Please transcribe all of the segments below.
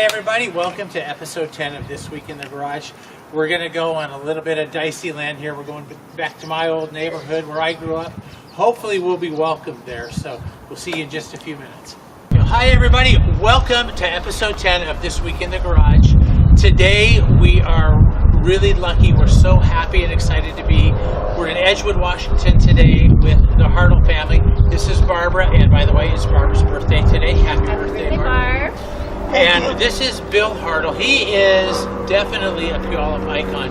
Hi everybody, welcome to episode 10 of This Week in the Garage. We're going to go on a little bit of dicey land here. We're going back to my old neighborhood where I grew up. Hopefully we'll be welcomed there, so we'll see you in just a few minutes. Hi everybody, welcome to episode 10 of This Week in the Garage. Today we are really lucky. We're so happy and excited to be. We're in Edgewood, Washington today with the Hartle family. This is Barbara, and by the way, it's Barbara's birthday today. Happy birthday, Barb. And this is Bill Hartle. He is definitely a Puyallup icon.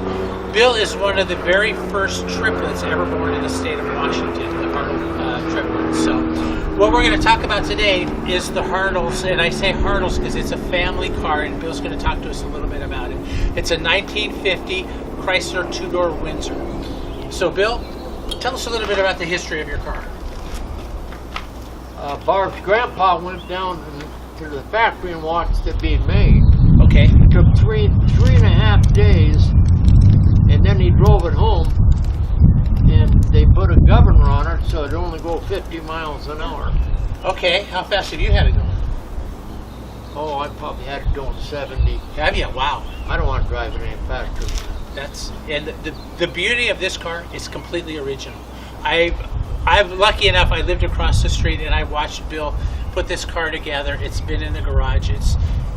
Bill is one of the very first triplets ever born in the state of Washington, the Hartle triplets. So what we're going to talk about today is the Hartles, and I say Hartles because it's a family car, and Bill's going to talk to us a little bit about it. It's a 1950 Chrysler two-door Windsor. So Bill, tell us a little bit about the history of your car. Barb's grandpa went down to the factory and watched it being made. Okay. It took three and a half days, and then he drove it home, and they put a governor on it so it'd only go 50 miles an hour. Okay, how fast have you had it going? Oh, I probably had it going 70. Have you? Wow. I don't want to drive it any faster. And the beauty of this car is completely original. I'm lucky enough, I lived across the street and I watched Bill put this car together. It's been in the garage.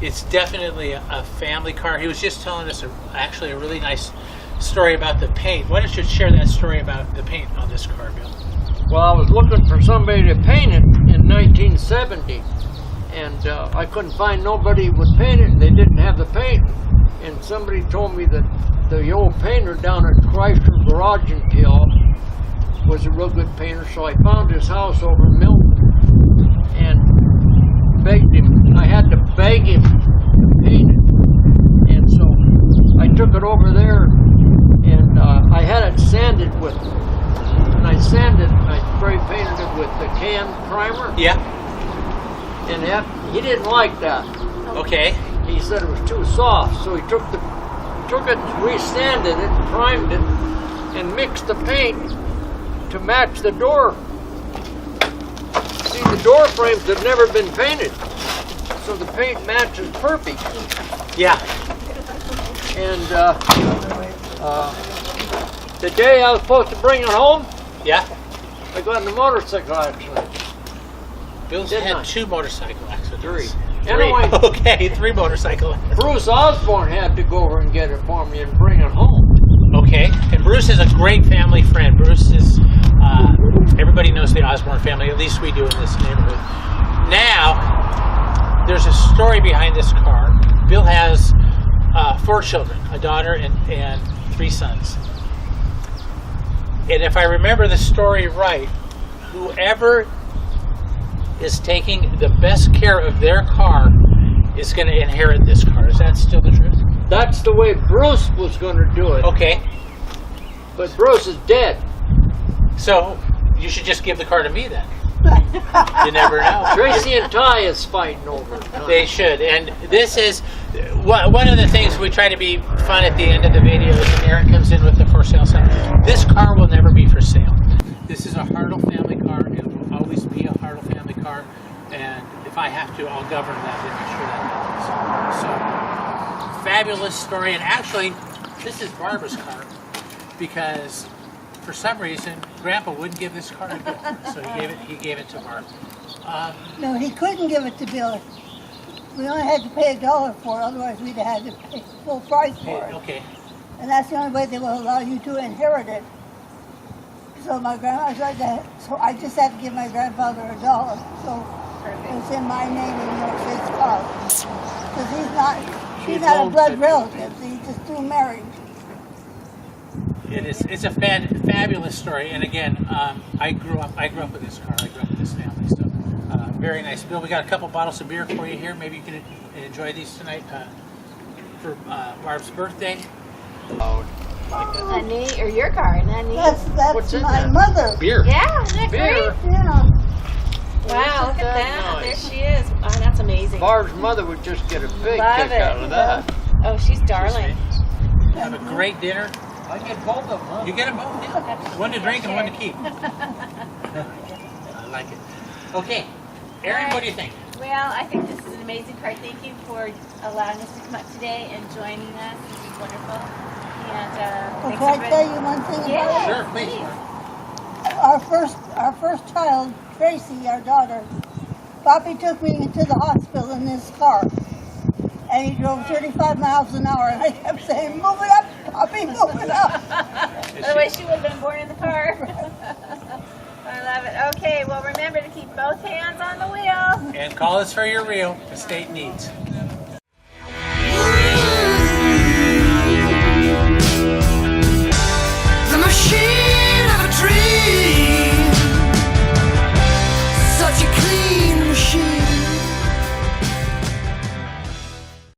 It's definitely a family car. He was just telling us actually a really nice story about the paint. Why don't you share that story about the paint on this car, Bill? Well, I was looking for somebody to paint it in 1970, and I couldn't find nobody who would paint it. They didn't have the paint, and somebody told me that the old painter down at Chrysler Garage in Puyallup was a real good painter, so I found his house over in Milton and begged him. I had to beg him to paint it, and so I took it over there, and I had it sanded with, and I spray painted it with the can primer. Yeah. And he didn't like that. Okay. He said it was too soft, so he took it, re-sanded it, primed it, and mixed the paint to match the door. See, the door frames have never been painted, so the paint matches perfect. Yeah. And the day I was supposed to bring it home, Yeah. I got in a motorcycle accident. Bill's had 2 motorcycle accidents. 3. 3. Anyway, Okay, 3 motorcycle accidents. Bruce Osborne had to go over and get it for me and bring it home. Okay, and Bruce is a great family friend. Bruce is, everybody knows the Osborne family, at least we do in this neighborhood. Now, there's a story behind this car. Bill has 4 children, a daughter and 3 sons. And if I remember the story right, whoever is taking the best care of their car is going to inherit this car. Is that still the truth? That's the way Bruce was going to do it. Okay. But Bruce is dead. So you should just give the car to me then. You never know. Tracy and Ty is fighting over it. They should. And this is one of the things we try to be fun at the end of the video is when Aaron comes in with the for sale sign. This car will never be for sale. This is a Hartle family car. It will always be a Hartle family car. And if I have to, I'll govern that and make sure that happens. So, fabulous story. And actually, this is Barbara's car because for some reason, Grandpa wouldn't give this car to Bill, so he gave it to Barb. No, he couldn't give it to Bill. We only had to pay $1 for it, otherwise we'd have had to pay full price for it. Okay. And that's the only way they will allow you to inherit it. So my grandma said that, so I just had to give my grandfather $1. So it was in my name and his car. Because he's not a blood relative, he's just too married. It's a fabulous story, and again, I grew up with this car. I grew up with this family, so very nice. Bill, we got a couple bottles of beer for you here. Maybe you can enjoy these tonight for Barb's birthday. Honey, or your car, honey. That's What's in my that? mother. Beer. Yeah, isn't that Beer. great? Yeah. Wow, look at that. Nice. There she is. Oh, that's amazing. Barb's mother would just get a big Love kick it. out of that. Oh, she's darling. Have a great dinner. I get both of them, huh? You get them both, yeah. One to drink and one to keep. I like it. Okay, Aaron, what do you think? Well, I think this is an amazing card. Thank you for allowing us to come up today and joining us. This is wonderful. And Well, thanks can I everybody. tell you one thing about Yeah, Sure, please. it? Our first child, Tracy, our daughter, Poppy took me into the hospital in this car. And he drove 35 miles an hour, and I kept saying, "Move it up, Poppy, move it up." Otherwise, she would have been born in the car. I love it. Okay, well, remember to keep both hands on the wheel. And call us for your reel. The state needs.